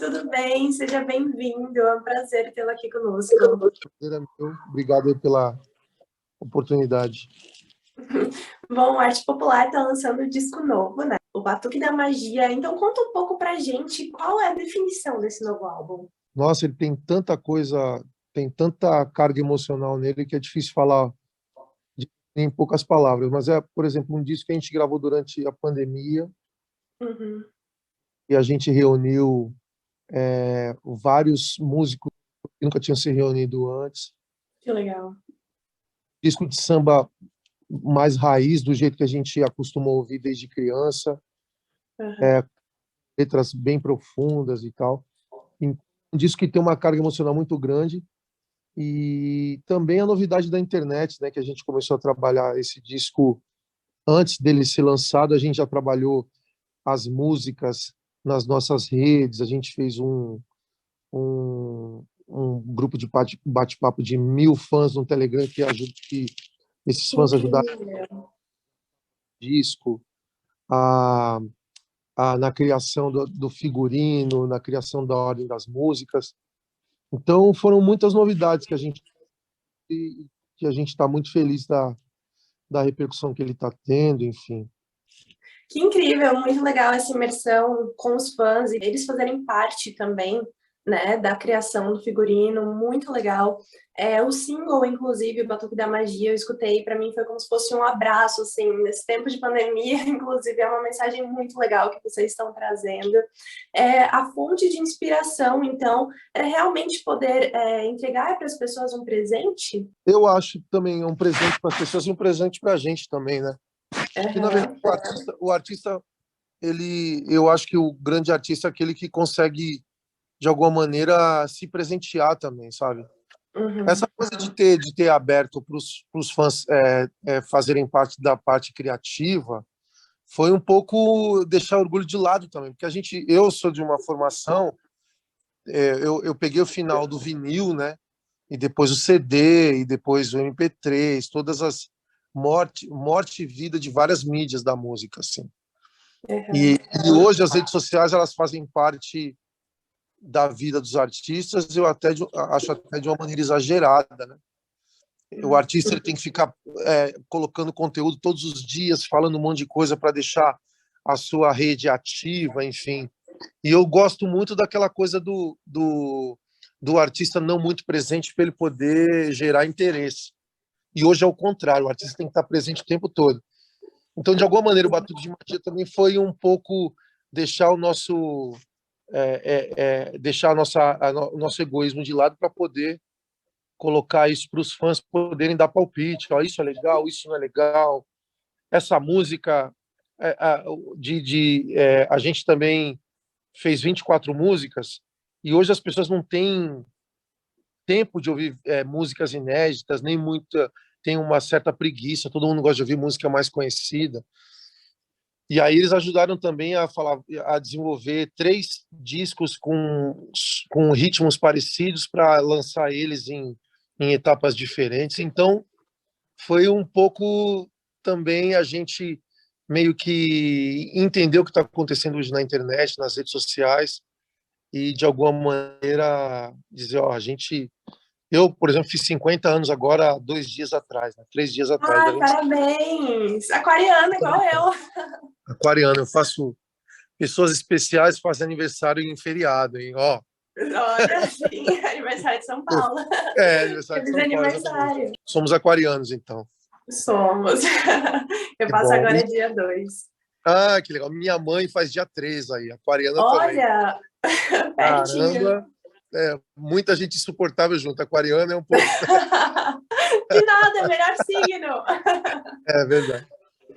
tudo bem? Seja bem-vindo. É um prazer tê-lo aqui conosco. Obrigado aí pela oportunidade. Bom, a Arte Popular está lançando um disco novo, né? O Batuque da Magia. Então, conta um pouco pra gente qual é a definição desse novo álbum. Nossa, ele tem tanta coisa, tem tanta carga emocional nele que é difícil falar em poucas palavras. Mas é, por exemplo, um disco que a gente gravou durante a pandemia Uhum. e a gente reuniu vários músicos que nunca tinham se reunido antes. Que legal. Disco de samba mais raiz, do jeito que a gente acostumou a ouvir desde criança, Uhum. letras bem profundas e tal. Um disco que tem uma carga emocional muito grande. E também a novidade da internet, né, que a gente começou a trabalhar esse disco antes dele ser lançado, a gente já trabalhou as músicas nas nossas redes, a gente fez um grupo de bate-papo de 1.000 fãs no Telegram que esses Que fãs ajudaram incrível. o disco, a, na criação do figurino, na criação da ordem das músicas. Então foram muitas novidades que a gente está muito feliz da repercussão que ele está tendo, enfim. Que incrível, muito legal essa imersão com os fãs e eles fazerem parte também, né, da criação do figurino, muito legal. O single, inclusive, o Batuque da Magia, eu escutei, para mim foi como se fosse um abraço, assim, nesse tempo de pandemia, inclusive é uma mensagem muito legal que vocês estão trazendo. A fonte de inspiração, então, é realmente poder entregar para as pessoas um presente? Eu acho também um presente para as pessoas e um presente para a gente também, né? Que, na verdade, Uhum. o artista, eu acho que o grande artista é aquele que consegue, de alguma maneira, se presentear também, sabe? Uhum. Essa coisa de ter aberto para os fãs fazerem parte da parte criativa foi um pouco deixar o orgulho de lado também, porque eu sou de uma formação, eu peguei o final do vinil, né? E depois o CD, e depois o MP3, todas as morte e vida de várias mídias da música, assim. Uhum. E hoje as redes sociais elas fazem parte da vida dos artistas, acho até de uma maneira exagerada, né? O artista ele tem que ficar colocando conteúdo todos os dias, falando um monte de coisa para deixar a sua rede ativa, enfim. E eu gosto muito daquela coisa do artista não muito presente para ele poder gerar interesse. E hoje é o contrário, o artista tem que estar presente o tempo todo. Então, de alguma maneira, o Batuque de Magia também foi um pouco deixar o nosso deixar o nosso egoísmo de lado para poder colocar isso para os fãs poderem dar palpite. Ó, isso é legal, isso não é legal. Essa música, a gente também fez 24 músicas e hoje as pessoas não têm tempo de ouvir músicas inéditas, nem muita, tem uma certa preguiça, todo mundo gosta de ouvir música mais conhecida. E aí eles ajudaram também a desenvolver 3 discos com ritmos parecidos para lançar eles em etapas diferentes. Então, foi um pouco também a gente meio que entender o que está acontecendo hoje na internet, nas redes sociais, e de alguma maneira dizer, ó, eu, por exemplo, fiz 50 anos agora, 2 dias atrás, né? 3 dias atrás, dia Ah, 20. parabéns! Aquariana, igual eu. Aquariano, eu faço pessoas especiais fazem aniversário em feriado, hein? Ó, Olha, sim, aniversário de São eu, Paulo. aniversário de Feliz São Paulo, exatamente. aniversário. Somos aquarianos, então. Somos. Eu Que faço bom. agora dia 2. Ah, que legal. Minha mãe faz dia 3 aí, aquariana também. Olha, pertinho. Caramba, muita gente insuportável junto. Aquariano é um pouco. Que nada, é melhor signo. É verdade.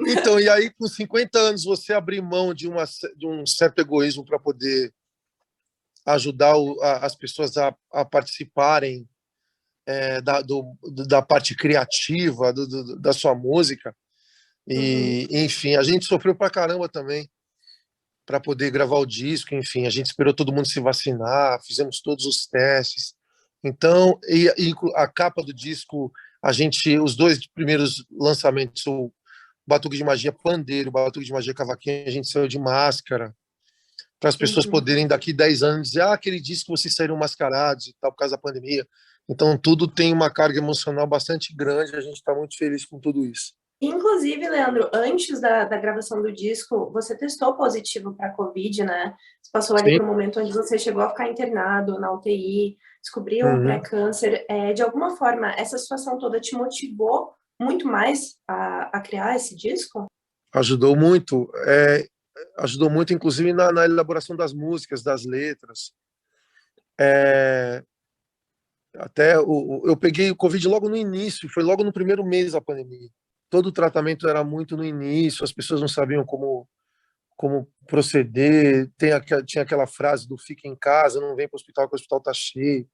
Então, e aí, com 50 anos, você abrir mão de um certo egoísmo para poder ajudar as pessoas a participarem da parte criativa da sua música. Uhum. E, enfim, a gente sofreu pra caramba também para poder gravar o disco. Enfim, a gente esperou todo mundo se vacinar, fizemos todos os testes. Então, e a capa do disco, os 2 primeiros lançamentos, o Batuque de Magia Pandeiro, o Batuque de Magia Cavaquinho, a gente saiu de máscara para as pessoas Uhum. poderem daqui 10 anos dizer, aquele disco que vocês saíram mascarados e tal, por causa da pandemia. Então, tudo tem uma carga emocional bastante grande, a gente está muito feliz com tudo isso. Inclusive, Leandro, antes da gravação do disco, você testou positivo para Covid, né? Você passou ali Sim. por um momento onde você chegou a ficar internado na UTI, descobriu um Uhum. pré-câncer. De alguma forma, essa situação toda te motivou muito mais a criar esse disco? Ajudou muito. Ajudou muito, inclusive, na elaboração das músicas, das letras. Até eu peguei o Covid logo no início, foi logo no primeiro mês da pandemia. Todo o tratamento era muito no início, as pessoas não sabiam como proceder. Tinha aquela frase do fica em casa, não vem para o hospital, que o hospital está cheio.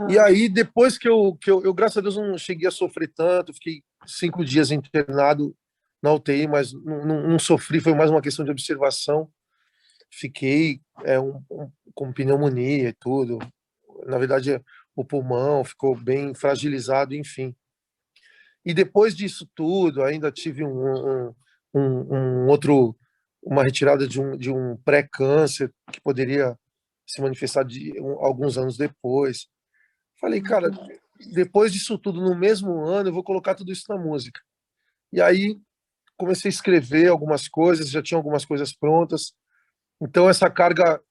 E Uhum. aí, depois que eu, graças a Deus, não cheguei a sofrer tanto, fiquei 5 dias internado na UTI, mas não sofri, foi mais uma questão de observação. Fiquei com pneumonia e tudo. Na verdade, o pulmão ficou bem fragilizado, enfim. E depois disso tudo, ainda tive uma retirada de um pré-câncer que poderia se manifestar alguns anos depois. Falei, cara, depois disso tudo, no mesmo ano, eu vou colocar tudo isso na música. E aí comecei a escrever algumas coisas, já tinha algumas coisas prontas. Então, essa carga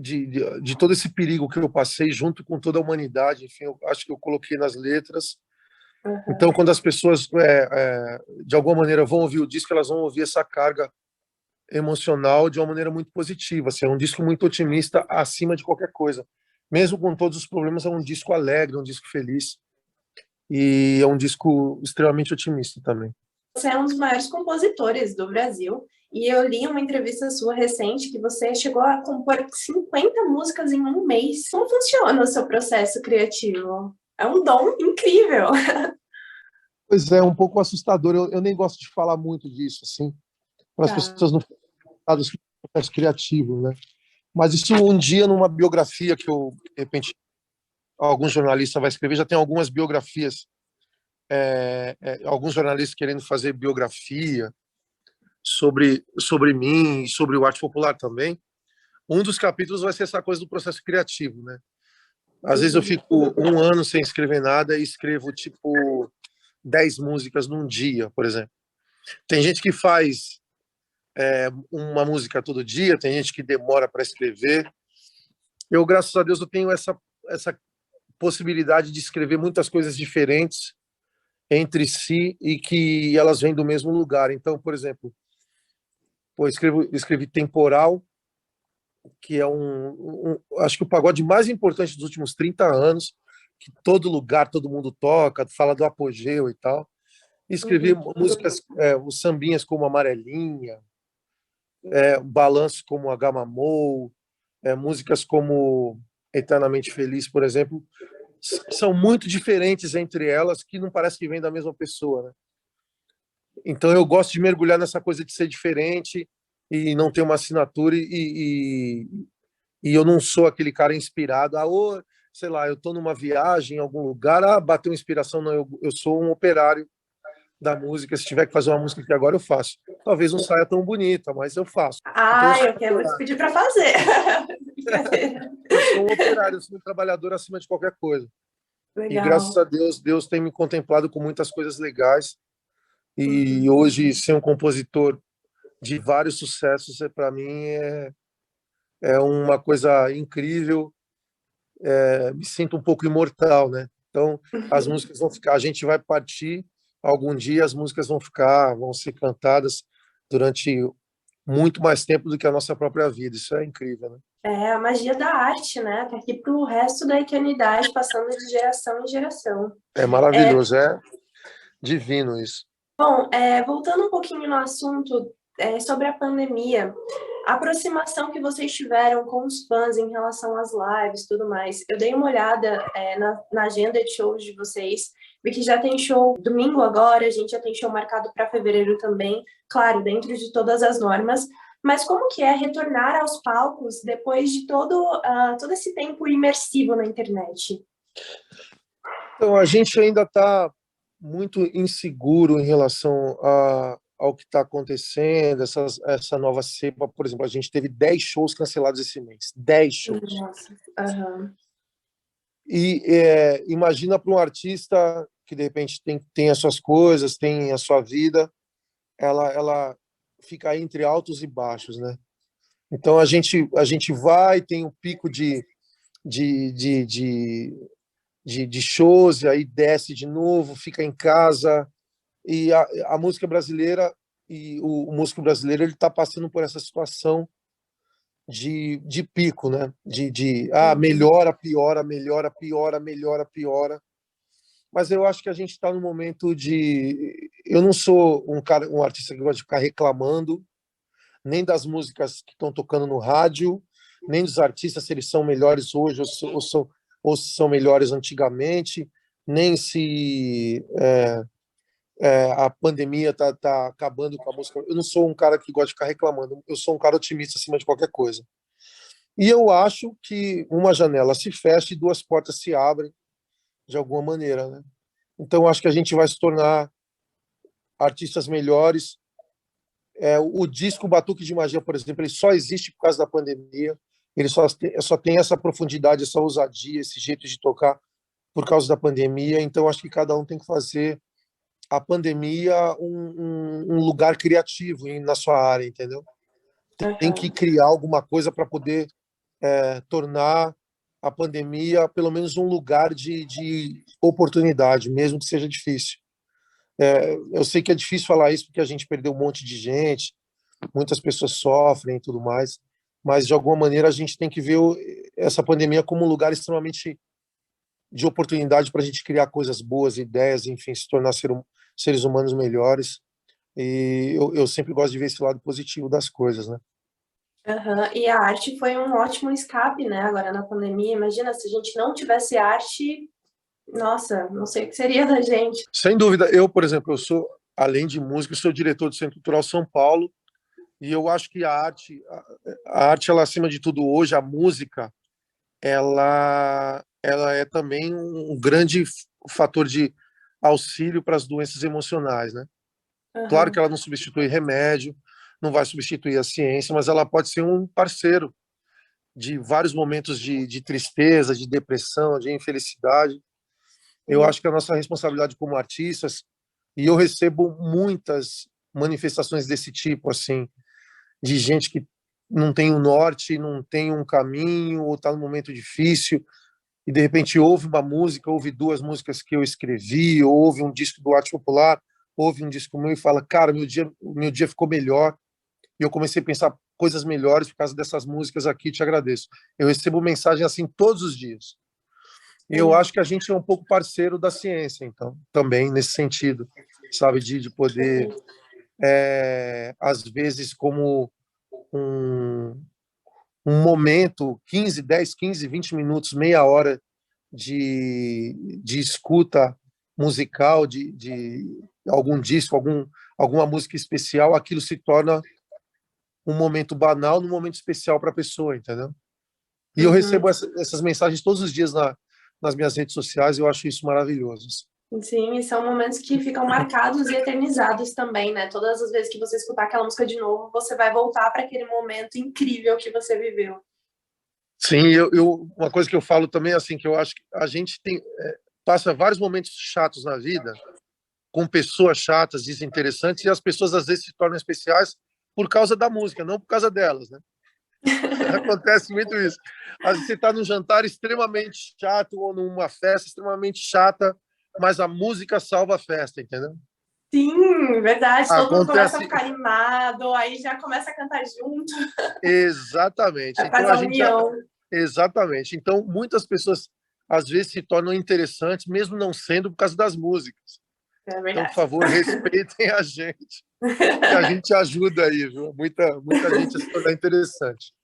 de todo esse perigo que eu passei junto com toda a humanidade, enfim, eu acho que eu coloquei nas letras. Uhum. Então, quando as pessoas, de alguma maneira, vão ouvir o disco, elas vão ouvir essa carga emocional de uma maneira muito positiva. Assim, é um disco muito otimista acima de qualquer coisa. Mesmo com todos os problemas, é um disco alegre, um disco feliz. E é um disco extremamente otimista também. Você é um dos maiores compositores do Brasil. E eu li uma entrevista sua recente que você chegou a compor 50 músicas em um mês. Como funciona o seu processo criativo? É um dom incrível. Pois é, um pouco assustador. Eu nem gosto de falar muito disso, assim, para as Tá. pessoas não ficarem preocupadas com o processo criativo, né? Mas isso um dia, numa biografia que eu, de repente, algum jornalista vai escrever, já tem algumas biografias, alguns jornalistas querendo fazer biografia sobre mim e sobre o arte popular também. Um dos capítulos vai ser essa coisa do processo criativo, né? Às vezes eu Uhum. fico um ano sem escrever nada e escrevo, tipo, 10 músicas num dia, por exemplo. Tem gente que faz uma música todo dia, tem gente que demora para escrever. Eu, graças a Deus, eu tenho essa possibilidade de escrever muitas coisas diferentes entre si e que elas vêm do mesmo lugar. Então, por exemplo, escrevi Temporal, que é acho que o pagode mais importante dos últimos 30 anos, que todo lugar, todo mundo toca, fala do apogeu e tal. Escrevi Uhum. músicas, os sambinhas como Amarelinha, balanços como Agamamou, músicas como Eternamente Feliz, por exemplo, são muito diferentes entre elas, que não parece que vem da mesma pessoa, né? Então eu gosto de mergulhar nessa coisa de ser diferente e não ter uma assinatura e eu não sou aquele cara inspirado, sei lá, eu estou numa viagem em algum lugar, bateu inspiração, não, eu sou um operário da música, se tiver que fazer uma música que agora eu faço. Talvez não saia tão bonita, mas eu faço. Então eu sou Eu quero te pedir para fazer. eu sou um operário, eu sou um trabalhador acima de qualquer coisa. E graças Legal. a Deus, Deus tem me contemplado com muitas coisas legais. E Uhum. hoje ser um compositor de vários sucessos, para mim, é uma coisa incrível. Me sinto um pouco imortal, né? Então, as músicas vão ficar, a gente vai partir algum dia, as músicas vão ser cantadas durante muito mais tempo do que a nossa própria vida. Isso é incrível, né? É a magia da arte, né? Tá aqui para o resto da eternidade, passando de geração em geração. É maravilhoso, é divino isso. Bom, voltando um pouquinho no assunto sobre a pandemia, a aproximação que vocês tiveram com os fãs em relação às lives e tudo mais. Eu dei uma olhada na agenda de shows de vocês, vi que já tem show domingo agora, a gente já tem show marcado para fevereiro também, claro, dentro de todas as normas. Mas como que é retornar aos palcos depois de todo esse tempo imersivo na internet? Então, a gente ainda está muito inseguro em relação ao que está acontecendo, essa nova cepa, por exemplo, a gente teve 10 shows cancelados esse mês, 10 shows. Nossa. Aham. E imagina para um artista que, de repente, tem as suas coisas, tem a sua vida, ela fica entre altos e baixos, né? Então, a gente vai, tem um pico de, de, de, de shows, e aí desce de novo, fica em casa, e a música brasileira e o músico brasileiro ele está passando por essa situação de pico, né? Uhum. Melhora, piora, melhora, piora, melhora, piora. Mas eu acho que a gente está no momento de. Eu não sou um artista que gosta de ficar reclamando, nem das músicas que estão tocando no rádio, nem dos artistas se eles são melhores hoje ou se são melhores antigamente, nem se a pandemia está acabando com a música. Eu não sou um cara que gosta de ficar reclamando, eu sou um cara otimista acima de qualquer coisa. E eu acho que uma janela se fecha e duas portas se abrem de alguma maneira, né? Então, acho que a gente vai se tornar artistas melhores. O disco Batuque de Magia, por exemplo, ele só existe por causa da pandemia. Ele só tem essa profundidade, essa ousadia, esse jeito de tocar por causa da pandemia. Então, acho que cada um tem que fazer a pandemia um lugar criativo na sua área, entendeu? Tem que Aham. criar alguma coisa para poder tornar a pandemia pelo menos um lugar de oportunidade, mesmo que seja difícil. Eu sei que é difícil falar isso porque a gente perdeu um monte de gente, muitas pessoas sofrem e tudo mais, mas de alguma maneira a gente tem que ver essa pandemia como um lugar extremamente de oportunidade para a gente criar coisas boas, ideias, enfim, se tornar seres humanos melhores. E eu sempre gosto de ver esse lado positivo das coisas, né? Aham. E a arte foi um ótimo escape, né? Agora na pandemia. Imagina se a gente não tivesse arte, nossa, não sei o que seria da gente. Sem dúvida, eu, por exemplo, eu sou, além de músico, eu sou diretor do Centro Cultural São Paulo, e eu acho que a arte, ela, acima de tudo, hoje, a música, ela é também um grande fator de auxílio para as doenças emocionais, né? Claro que Aham. ela não substitui remédio, não vai substituir a ciência, mas ela pode ser um parceiro de vários momentos de tristeza, de depressão, de infelicidade. Eu Sim. acho que a nossa responsabilidade como artistas, e eu recebo muitas manifestações desse tipo, assim, de gente que não tem um norte, não tem um caminho, ou está num momento difícil, e de repente ouve uma música, ouve duas músicas que eu escrevi, ou ouve um disco do Arte Popular, ouve um disco meu e fala, cara, meu dia ficou melhor, e eu comecei a pensar coisas melhores por causa dessas músicas aqui, te agradeço. Eu recebo mensagem assim todos os dias. E eu Sim. acho que a gente é um pouco parceiro da ciência, então, também nesse sentido, sabe, de poder, Sim. às vezes, como um, um momento, 15, 10, 15, 20 minutos, meia hora de escuta musical, de algum disco, alguma música especial, aquilo se torna um momento banal num momento especial para a pessoa, entendeu? E eu Uhum. recebo essas mensagens todos os dias nas minhas redes sociais, eu acho isso maravilhoso. Sim, e são momentos que ficam marcados e eternizados também, né? Todas as vezes que você escutar aquela música de novo, você vai voltar para aquele momento incrível que você viveu. Sim, uma coisa que eu falo também, assim, que eu acho que a gente passa vários momentos chatos na vida, com pessoas chatas, desinteressantes, e as pessoas às vezes se tornam especiais por causa da música, não por causa delas, né? Acontece muito isso. Às vezes você está num jantar extremamente chato ou numa festa extremamente chata, mas a música salva a festa, entendeu? Sim, verdade. Todo mundo começa a Acontece ficar animado, aí já começa a cantar junto, exatamente. Então faz a a gente já, união. exatamente. Então muitas pessoas às vezes se tornam interessantes, mesmo não sendo por causa das músicas. É Então, por verdade. favor, respeitem a gente, que a gente ajuda aí, viu? Muita gente a se tornar interessante.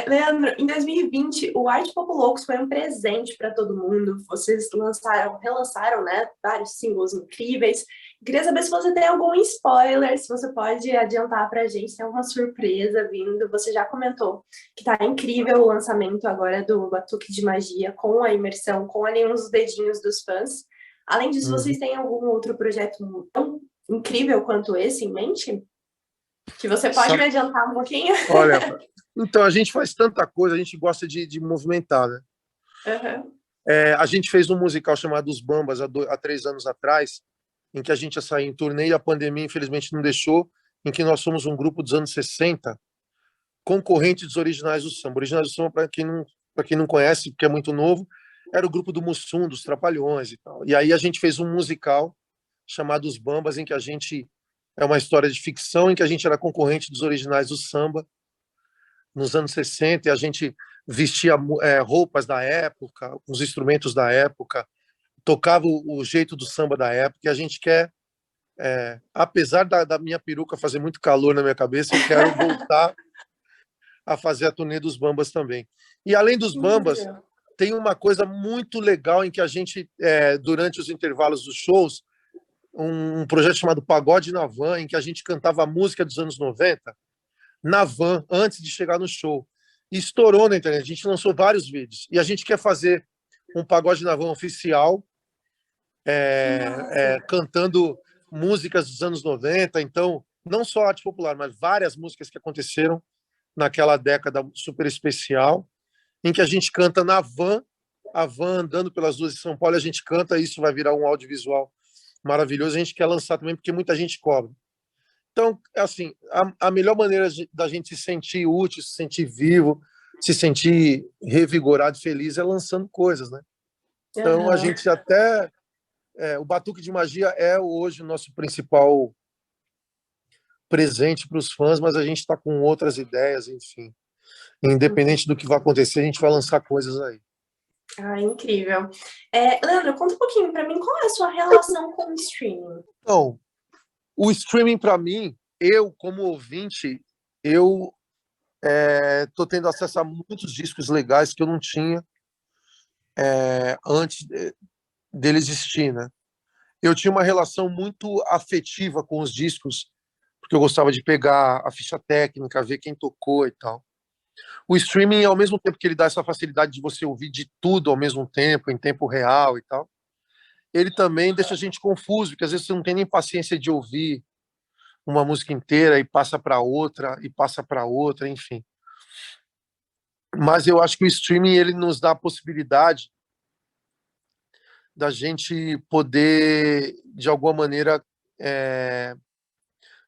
Leandro, em 2020, o Arte Pop Loucos foi um presente para todo mundo. Vocês relançaram, né, vários singles incríveis. Queria saber se você tem algum spoiler, se você pode adiantar para a gente, tem alguma surpresa vindo. Você já comentou que tá incrível o lançamento agora do Batuque de Magia, com a imersão, com ali uns dedinhos dos fãs. Além disso, Uhum. vocês têm algum outro projeto tão incrível quanto esse em mente? Que você pode me Sabe? adiantar um pouquinho? Olha, então a gente faz tanta coisa, a gente gosta de movimentar, né? Uhum. A gente fez um musical chamado Os Bambas há 3 anos atrás, em que a gente ia sair em turnê e a pandemia, infelizmente, não deixou, em que nós somos um grupo dos anos 60, concorrente dos Originais do Samba. Originais do Samba, para quem não conhece, porque é muito novo, era o grupo do Mussum, dos Trapalhões e tal. E aí a gente fez um musical chamado Os Bambas, em que a gente é uma história de ficção em que a gente era concorrente dos Originais do Samba nos anos 60 e a gente vestia roupas da época, os instrumentos da época, tocava o jeito do samba da época e a gente quer, apesar da minha peruca fazer muito calor na minha cabeça, eu quero voltar a fazer a turnê dos Bambas também. E além dos Bambas, Incrível. tem uma coisa muito legal em que a gente, durante os intervalos dos shows, um projeto chamado Pagode na Van, em que a gente cantava a música dos anos 90 na van, antes de chegar no show. E estourou na internet, a gente lançou vários vídeos. E a gente quer fazer um Pagode na Van oficial, cantando músicas dos anos 90. Então, não só arte popular, mas várias músicas que aconteceram naquela década super especial, em que a gente canta na van, a van andando pelas ruas de São Paulo, a gente canta, e isso vai virar um audiovisual maravilhoso. A gente quer lançar também, porque muita gente cobra. Então, assim, a melhor maneira da gente se sentir útil, se sentir vivo, se sentir revigorado, feliz, é lançando coisas, né? Então, a Uhum. gente até... o Batuque de Magia é hoje o nosso principal presente para os fãs, mas a gente está com outras ideias, enfim. Independente do que vai acontecer, a gente vai lançar coisas aí. Ah, incrível. Leandro, conta um pouquinho para mim, qual é a sua relação com o streaming? Então, o streaming, para mim, eu, como ouvinte, eu estou tendo acesso a muitos discos legais que eu não tinha antes dele existir, né? Eu tinha uma relação muito afetiva com os discos, porque eu gostava de pegar a ficha técnica, ver quem tocou e tal. O streaming, ao mesmo tempo que ele dá essa facilidade de você ouvir de tudo ao mesmo tempo, em tempo real e tal, ele também deixa a gente confuso, porque às vezes você não tem nem paciência de ouvir uma música inteira e passa para outra, e passa para outra, enfim. Mas eu acho que o streaming ele nos dá a possibilidade da gente poder, de alguma maneira,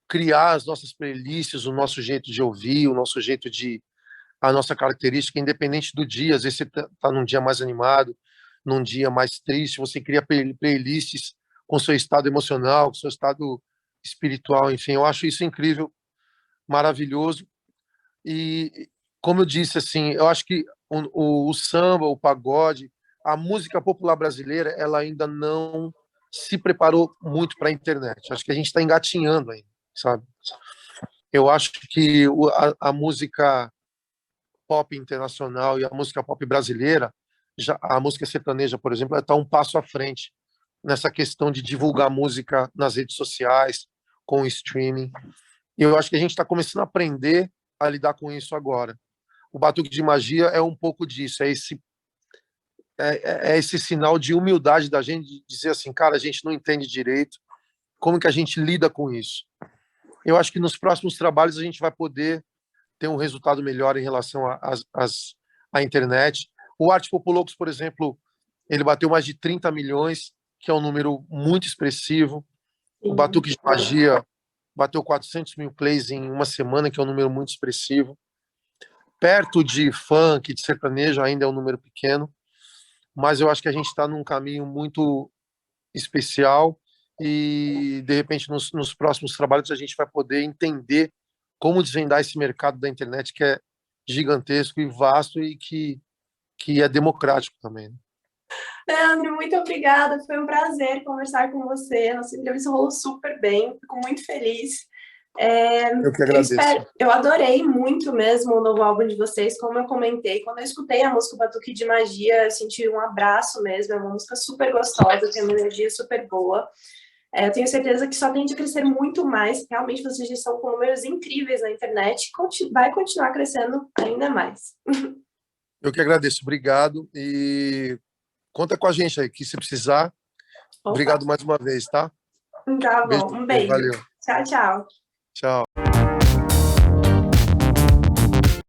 criar as nossas playlists, o nosso jeito de ouvir, o nosso jeito de a nossa característica, independente do dia. Às vezes você está num dia mais animado, num dia mais triste, você cria playlists com seu estado emocional, com seu estado espiritual, enfim. Eu acho isso incrível, maravilhoso. E, como eu disse, assim, eu acho que o samba, o pagode, a música popular brasileira, ela ainda não se preparou muito para a internet. Acho que a gente está engatinhando ainda, sabe? Eu acho que a música pop internacional e a música pop brasileira, a música sertaneja, por exemplo, está um passo à frente nessa questão de divulgar música nas redes sociais, com o streaming. E eu acho que a gente está começando a aprender a lidar com isso agora. O Batuque de Magia é um pouco disso, é esse sinal de humildade da gente, de dizer assim, cara, a gente não entende direito, como que a gente lida com isso? Eu acho que nos próximos trabalhos a gente vai poder ter um resultado melhor em relação à internet. O Arte Populocos, por exemplo, ele bateu mais de 30 milhões, que é um número muito expressivo. O Sim. Batuque de Magia bateu 400 mil plays em uma semana, que é um número muito expressivo. Perto de funk, de sertanejo, ainda é um número pequeno, mas eu acho que a gente está num caminho muito especial e, de repente, nos próximos trabalhos a gente vai poder entender como desvendar esse mercado da internet que é gigantesco e vasto e que é democrático também, né? Leandro, muito obrigada. Foi um prazer conversar com você. Nossa entrevista rolou super bem. Fico muito feliz. Eu que agradeço. Eu adorei muito mesmo o novo álbum de vocês, como eu comentei. Quando eu escutei a música Batuque de Magia, eu senti um abraço mesmo. É uma música super gostosa, tem uma energia super boa. Eu tenho certeza que só tende a crescer muito mais. Realmente vocês já estão com números incríveis na internet. Vai continuar crescendo ainda mais. Eu que agradeço. Obrigado e conta com a gente aí, que se precisar. Opa, Obrigado mais uma vez, tá? tá Beijo, bom. Um beijo. valeu. Tchau, tchau. Tchau.